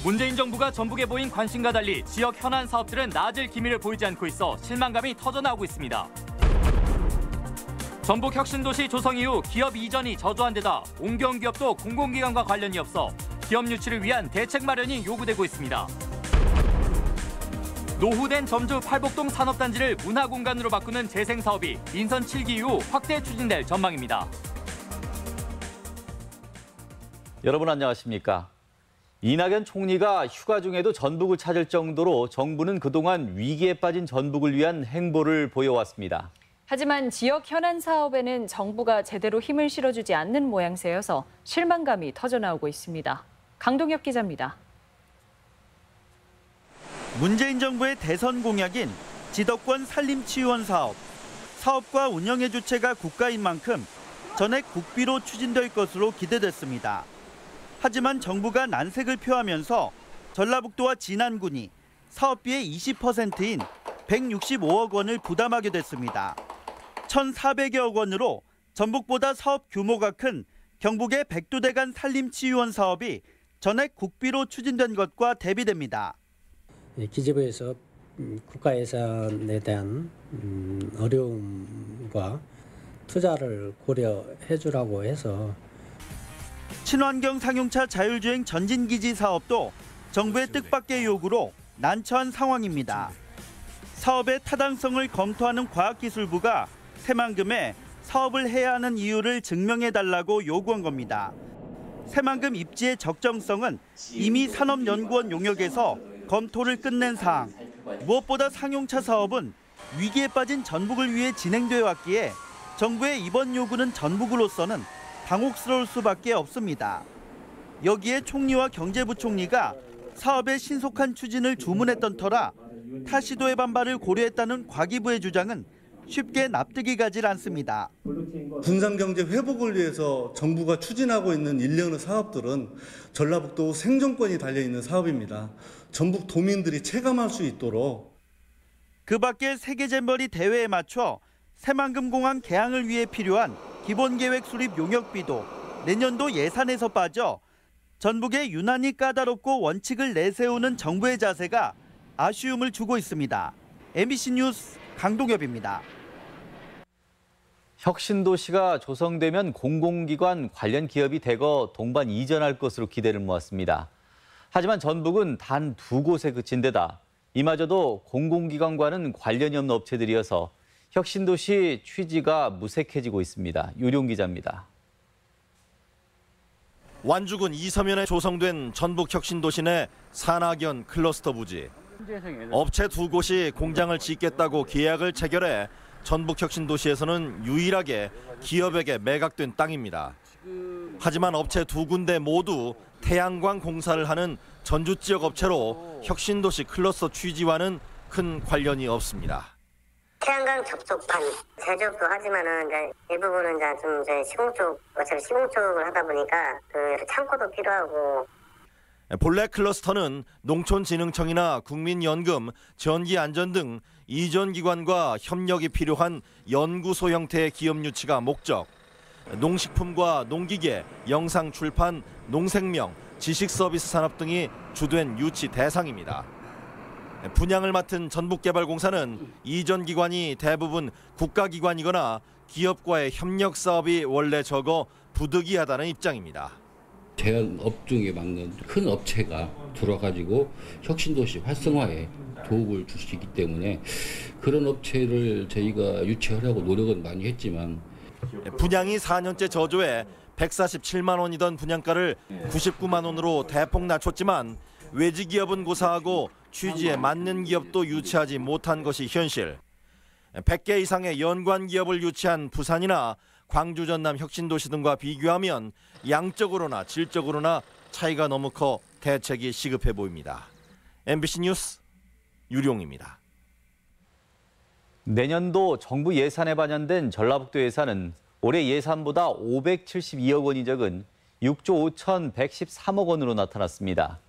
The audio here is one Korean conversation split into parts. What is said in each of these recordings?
문재인 정부가 전북에 보인 관심과 달리 지역 현안 사업들은 나아질 기미를 보이지 않고 있어 실망감이 터져나오고 있습니다. 전북 혁신도시 조성 이후 기업 이전이 저조한 데다 옮겨온 기업도 공공기관과 관련이 없어 기업 유치를 위한 대책 마련이 요구되고 있습니다. 노후된 점주 팔복동 산업단지를 문화공간으로 바꾸는 재생사업이 민선 7기 이후 확대 추진될 전망입니다. 여러분 안녕하십니까? 이낙연 총리가 휴가 중에도 전북을 찾을 정도로 정부는 그동안 위기에 빠진 전북을 위한 행보를 보여왔습니다. 하지만 지역 현안 사업에는 정부가 제대로 힘을 실어주지 않는 모양새여서 실망감이 터져나오고 있습니다. 강동혁 기자입니다. 문재인 정부의 대선 공약인 지덕권 산림치유원 사업. 사업과 운영의 주체가 국가인 만큼 전액 국비로 추진될 것으로 기대됐습니다. 하지만 정부가 난색을 표하면서 전라북도와 진안군이 사업비의 20%인 165억 원을 부담하게 됐습니다. 1,400여억 원으로 전북보다 사업 규모가 큰 경북의 백두대간 산림치유원 사업이 전액 국비로 추진된 것과 대비됩니다. 기재부에서 국가 예산에 대한 어려움과 투자를 고려해 주라고 해서 친환경 상용차 자율주행 전진기지 사업도 정부의 뜻밖의 요구로 난처한 상황입니다. 사업의 타당성을 검토하는 과학기술부가 새만금에 사업을 해야 하는 이유를 증명해달라고 요구한 겁니다. 새만금 입지의 적정성은 이미 산업연구원 용역에서 검토를 끝낸 사항. 무엇보다 상용차 사업은 위기에 빠진 전북을 위해 진행되어 왔기에 정부의 이번 요구는 전북으로서는 당혹스러울 수밖에 없습니다. 여기에 총리와 경제부총리가 사업의 신속한 추진을 주문했던 터라 타 시도의 반발을 고려했다는 과기부의 주장은 쉽게 납득이 가질 않습니다. 군산경제 회복을 위해서 정부가 추진하고 있는 일련의 사업들은 전라북도 생존권이 달려있는 사업입니다. 전북 도민들이 체감할 수 있도록. 그 밖에 세계잼버리 대회에 맞춰 새만금공항 개항을 위해 필요한 기본계획 수립 용역비도 내년도 예산에서 빠져 전북에 유난히 까다롭고 원칙을 내세우는 정부의 자세가 아쉬움을 주고 있습니다. MBC 뉴스 강동엽입니다. 혁신도시가 조성되면 공공기관 관련 기업이 대거 동반 이전할 것으로 기대를 모았습니다. 하지만 전북은 단 2곳에 그친 데다 이마저도 공공기관과는 관련이 없는 업체들이어서 혁신도시 취지가 무색해지고 있습니다. 유룡 기자입니다. 완주군 이서면에 조성된 전북 혁신도시 내 산학연 클러스터 부지. 업체 2곳이 공장을 짓겠다고 계약을 체결해 전북 혁신도시에서는 유일하게 기업에게 매각된 땅입니다. 하지만 업체 2군데 모두 태양광 공사를 하는 전주 지역 업체로 혁신도시 클러스터 취지와는 큰 관련이 없습니다. 태양광 접촉판 제조도 하지만은 이제 일부분은 이제 좀 이제 시공 쪽 어차피 시공 쪽을 하다 보니까 그 창고도 필요하고. 본래 클러스터는 농촌진흥청이나 국민연금, 전기안전 등 이전 기관과 협력이 필요한 연구소 형태의 기업 유치가 목적. 농식품과 농기계, 영상 출판, 농생명, 지식서비스 산업 등이 주된 유치 대상입니다. 분양을 맡은 전북개발공사는 이전 기관이 대부분 국가기관이거나 기업과의 협력 사업이 원래 적어 부득이하다는 입장입니다. 제한 업종에 맞는 큰 업체가 들어가지고 혁신도시 활성화에 도움을 줄 수 있기 때문에 그런 업체를 저희가 유치하려고 노력은 많이 했지만 분양이 4년째 저조해 147만 원이던 분양가를 99만 원으로 대폭 낮췄지만 외지 기업은 고사하고 취지에 맞는 기업도 유치하지 못한 것이 현실. 100개 이상의 연관 기업을 유치한 부산이나 광주 전남 혁신도시 등과 비교하면 양적으로나 질적으로나 차이가 너무 커 대책이 시급해 보입니다. MBC 뉴스 유룡입니다. 내년도 정부 예산에 반영된 전라북도 예산은 올해 예산보다 572억 원이 적은 6조 5,113억 원으로 나타났습니다.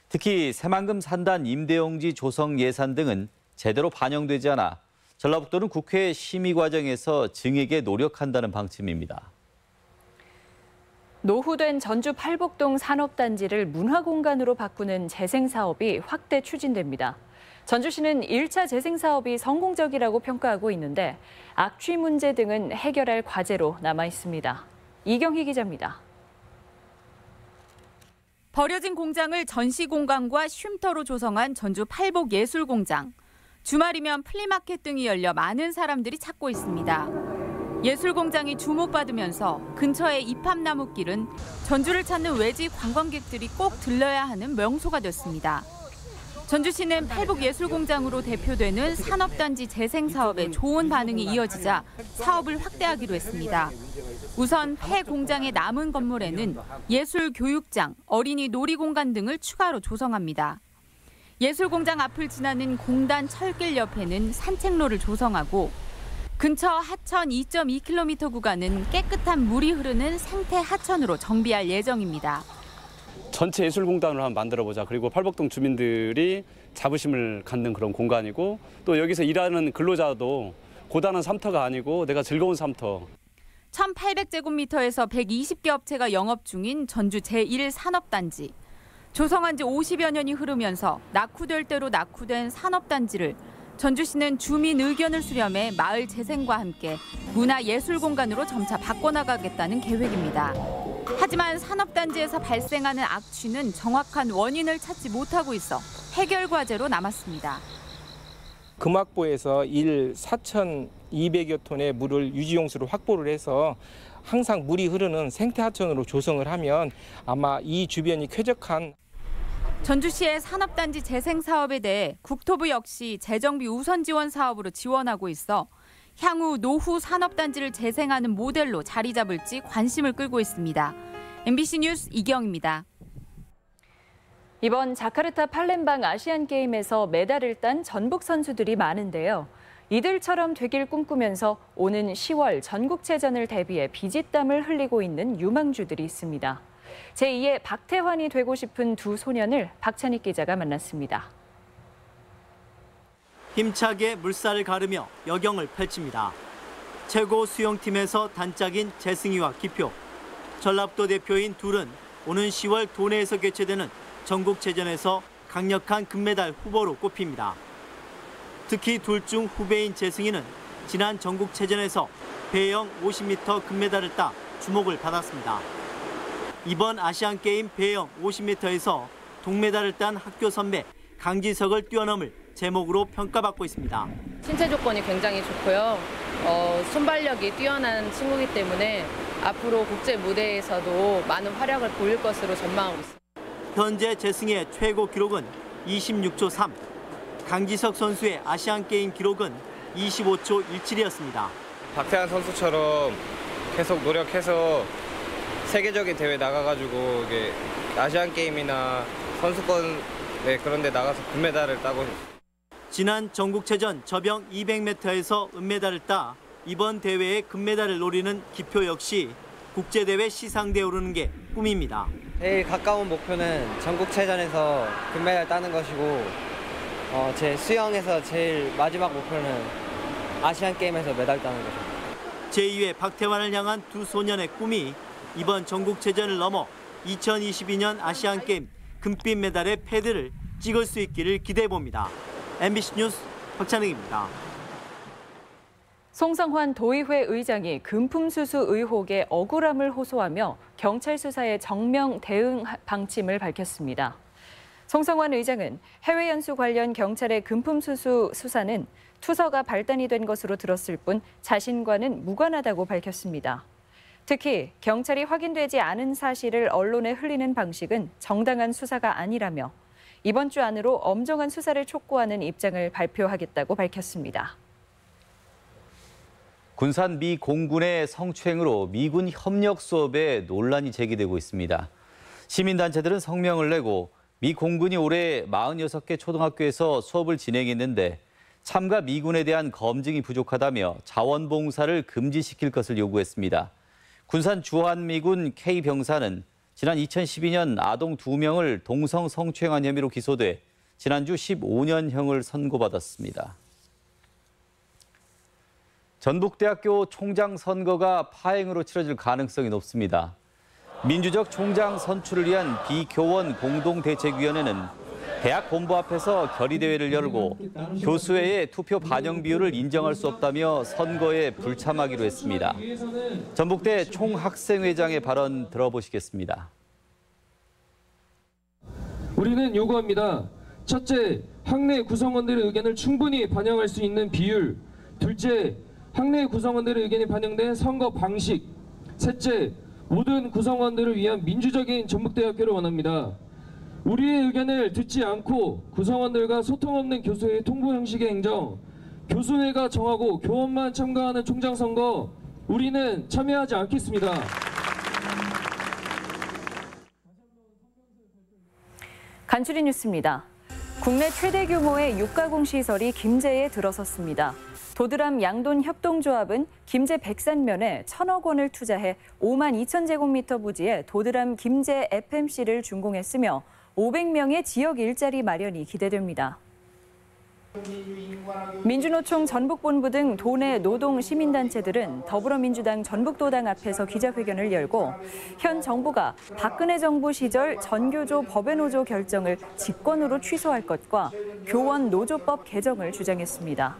특히 새만금 산단 임대용지 조성 예산 등은 제대로 반영되지 않아 전라북도는 국회 심의 과정에서 증액에 노력한다는 방침입니다. 노후된 전주 팔복동 산업단지를 문화공간으로 바꾸는 재생사업이 확대 추진됩니다. 전주시는 1차 재생사업이 성공적이라고 평가하고 있는데 악취 문제 등은 해결할 과제로 남아 있습니다. 이경희 기자입니다. 버려진 공장을 전시공간과 쉼터로 조성한 전주 팔복예술공장. 주말이면 플리마켓 등이 열려 많은 사람들이 찾고 있습니다. 예술공장이 주목받으면서 근처의 이팝나무길은 전주를 찾는 외지 관광객들이 꼭 들러야 하는 명소가 됐습니다. 전주시는 팔복예술공장으로 대표되는 산업단지 재생사업에 좋은 반응이 이어지자 사업을 확대하기로 했습니다. 우선 폐공장의 남은 건물에는 예술교육장, 어린이 놀이공간 등을 추가로 조성합니다. 예술공장 앞을 지나는 공단 철길 옆에는 산책로를 조성하고 근처 하천 2.2km 구간은 깨끗한 물이 흐르는 생태 하천으로 정비할 예정입니다. 전체 예술공단으로 한번 만들어보자. 그리고 팔복동 주민들이 자부심을 갖는 그런 공간이고 또 여기서 일하는 근로자도 고단한 삼터가 아니고 내가 즐거운 삼터. 1,800제곱미터에서 120개 업체가 영업 중인 전주 제1산업단지. 조성한 지 50여 년이 흐르면서 낙후될 대로 낙후된 산업단지를 전주시는 주민 의견을 수렴해 마을 재생과 함께 문화예술공간으로 점차 바꿔나가겠다는 계획입니다. 하지만 산업단지에서 발생하는 악취는 정확한 원인을 찾지 못하고 있어 해결 과제로 남았습니다. 금악보에서 일 4,200여 톤의 물을 유지용수로 확보를 해서 항상 물이 흐르는 생태하천으로 조성을 하면 아마 이 주변이 쾌적한. 전주시의 산업단지 재생 사업에 대해 국토부 역시 재정비 우선 지원 사업으로 지원하고 있어 향후 노후 산업단지를 재생하는 모델로 자리 잡을지 관심을 끌고 있습니다. MBC 뉴스 이경입니다. 이번 자카르타 팔렘방 아시안게임에서 메달을 딴 전북 선수들이 많은데요. 이들처럼 되길 꿈꾸면서 오는 10월 전국체전을 대비해 비짓땀을 흘리고 있는 유망주들이 있습니다. 제2의 박태환이 되고 싶은 두 소년을 박찬익 기자가 만났습니다. 힘차게 물살을 가르며 여경을 펼칩니다. 최고 수영팀에서 단짝인 재승이와 기표, 전라북도 대표인 둘은 오는 10월 도내에서 개최되는 전국체전에서 강력한 금메달 후보로 꼽힙니다. 특히 둘 중 후배인 재승이는 지난 전국체전에서 배영 50m 금메달을 따 주목을 받았습니다. 이번 아시안게임 배영 50m에서 동메달을 딴 학교 선배 강지석을 뛰어넘을 제목으로 평가받고 있습니다. 신체 조건이 굉장히 좋고요. 순발력이 뛰어난 친구이기 때문에 앞으로 국제 무대에서도 많은 활약을 보일 것으로 전망하고 있습니다. 현재 재승의 최고 기록은 26초 3. 강지석 선수의 아시안게임 기록은 25초 17이었습니다. 박태환 선수처럼 계속 노력해서 세계적인 대회 나가가지고 이게 아시안게임이나 선수권 그런 데 나가서 금메달을 따고 싶습니다. 지난 전국체전 저병 200m에서 은메달을 따 이번 대회에 금메달을 노리는 기표 역시 국제대회 시상대에 오르는 게 꿈입니다. 제일 가까운 목표는 전국체전에서 금메달 따는 것이고 제 수영에서 제일 마지막 목표는 아시안게임에서 메달 따는 것입니다. 제2회 박태환을 향한 두 소년의 꿈이 이번 전국체전을 넘어 2022년 아시안게임 금빛 메달의 패드를 찍을 수 있기를 기대해봅니다. MBC 뉴스 박찬익입니다. 송성환 도의회 의장이 금품수수 의혹에 억울함을 호소하며 경찰 수사의 정명 대응 방침을 밝혔습니다. 송성환 의장은 해외 연수 관련 경찰의 금품수수 수사는 투서가 발단이 된 것으로 들었을 뿐 자신과는 무관하다고 밝혔습니다. 특히 경찰이 확인되지 않은 사실을 언론에 흘리는 방식은 정당한 수사가 아니라며 이번 주 안으로 엄정한 수사를 촉구하는 입장을 발표하겠다고 밝혔습니다. 군산 미 공군의 성추행으로 미군 협력 수업에 논란이 제기되고 있습니다. 시민단체들은 성명을 내고 미 공군이 올해 46개 초등학교에서 수업을 진행했는데 참가 미군에 대한 검증이 부족하다며 자원봉사를 금지시킬 것을 요구했습니다. 군산 주한미군 K병사는 지난 2012년 아동 2명을 동성 성추행한 혐의로 기소돼 지난주 15년형을 선고받았습니다. 전북대학교 총장 선거가 파행으로 치러질 가능성이 높습니다. 민주적 총장 선출을 위한 비교원 공동대책위원회는 대학 본부 앞에서 결의대회를 열고 교수회의 투표 반영 비율을 인정할 수 없다며 선거에 불참하기로 했습니다. 전북대 총학생회장의 발언 들어보시겠습니다. 우리는 요구합니다. 첫째, 학내 구성원들의 의견을 충분히 반영할 수 있는 비율. 둘째, 학내 구성원들의 의견이 반영된 선거 방식. 셋째, 모든 구성원들을 위한 민주적인 전북대학교를 원합니다. 우리의 의견을 듣지 않고 구성원들과 소통 없는 교수회의 통보 형식의 행정, 교수회가 정하고 교원만 참가하는 총장 선거, 우리는 참여하지 않겠습니다. 간추린 뉴스입니다. 국내 최대 규모의 육가공 시설이 김제에 들어섰습니다. 도드람 양돈 협동조합은 김제 백산면에 1,000억 원을 투자해 5만 2천 제곱미터 부지에 도드람 김제 FMC를 준공했으며 500명의 지역 일자리 마련이 기대됩니다. 민주노총 전북본부 등 도내 노동 시민단체들은 더불어민주당 전북도당 앞에서 기자회견을 열고 현 정부가 박근혜 정부 시절 전교조 법외노조 결정을 직권으로 취소할 것과 교원 노조법 개정을 주장했습니다.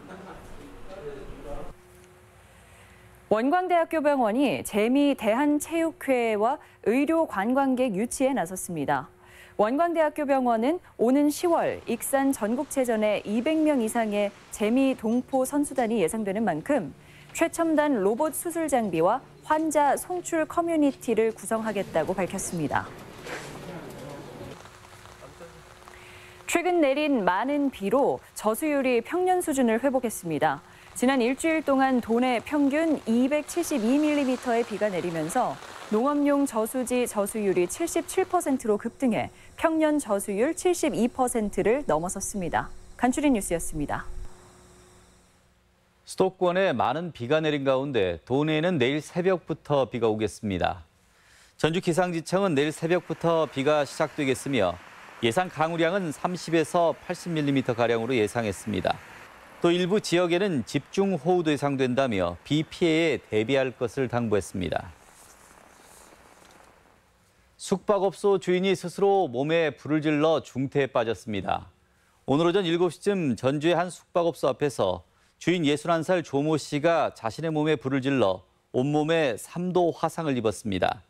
원광대학교 병원이 재미 대한체육회와 의료 관광객 유치에 나섰습니다. 원광대학교 병원은 오는 10월 익산 전국체전에 200명 이상의 재미 동포 선수단이 예상되는 만큼 최첨단 로봇 수술 장비와 환자 송출 커뮤니티를 구성하겠다고 밝혔습니다. 최근 내린 많은 비로 저수율이 평년 수준을 회복했습니다. 지난 일주일 동안 도내 평균 272mm의 비가 내리면서 농업용 저수지 저수율이 77%로 급등해 평년 저수율 72%를 넘어섰습니다. 간추린 뉴스였습니다. 수도권에 많은 비가 내린 가운데 도내에는 내일 새벽부터 비가 오겠습니다. 전주기상지청은 내일 새벽부터 비가 시작되겠으며 예상 강우량은 30에서 80mm가량으로 예상했습니다. 또 일부 지역에는 집중호우도 예상된다며 비 피해에 대비할 것을 당부했습니다. 숙박업소 주인이 스스로 몸에 불을 질러 중태에 빠졌습니다. 오늘 오전 7시쯤 전주의 한 숙박업소 앞에서 주인 61살 조모 씨가 자신의 몸에 불을 질러 온몸에 3도 화상을 입었습니다.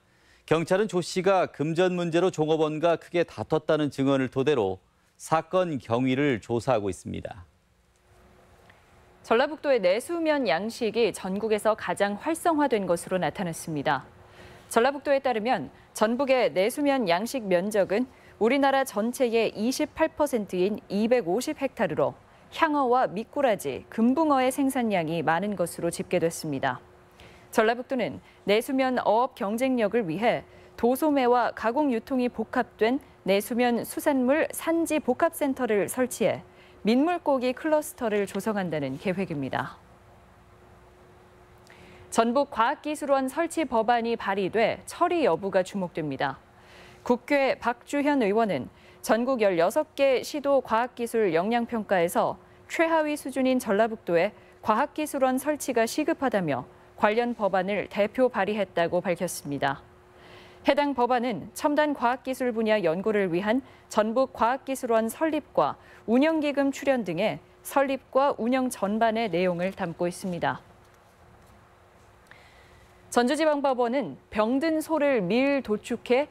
경찰은 조 씨가 금전 문제로 종업원과 크게 다퉜다는 증언을 토대로 사건 경위를 조사하고 있습니다. 전라북도의 내수면 양식이 전국에서 가장 활성화된 것으로 나타났습니다. 전라북도에 따르면 전북의 내수면 양식 면적은 우리나라 전체의 28%인 250헥타르로 향어와 미꾸라지, 금붕어의 생산량이 많은 것으로 집계됐습니다. 전라북도는 내수면 어업 경쟁력을 위해 도소매와 가공 유통이 복합된 내수면 수산물 산지 복합센터를 설치해 민물고기 클러스터를 조성한다는 계획입니다. 전북과학기술원 설치 법안이 발의돼 처리 여부가 주목됩니다. 국회 박주현 의원은 전국 16개 시도 과학기술 역량평가에서 최하위 수준인 전라북도에 과학기술원 설치가 시급하다며 관련 법안을 대표 발의했다고 밝혔습니다. 해당 법안은 첨단 과학기술 분야 연구를 위한 전북과학기술원 설립과 운영기금 출연 등의 설립과 운영 전반의 내용을 담고 있습니다. 전주지방법원은 병든 소를 밀 도축해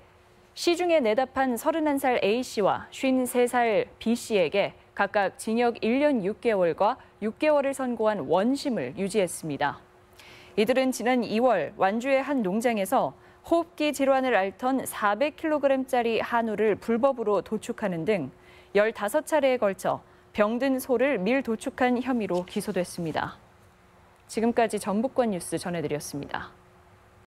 시중에 내답한 31살 A씨와 53살 B씨에게 각각 징역 1년 6개월과 6개월을 선고한 원심을 유지했습니다. 이들은 지난 2월 완주의 한 농장에서 호흡기 질환을 앓던 400kg짜리 한우를 불법으로 도축하는 등 15차례에 걸쳐 병든 소를 밀 도축한 혐의로 기소됐습니다. 지금까지 전북권 뉴스 전해드렸습니다.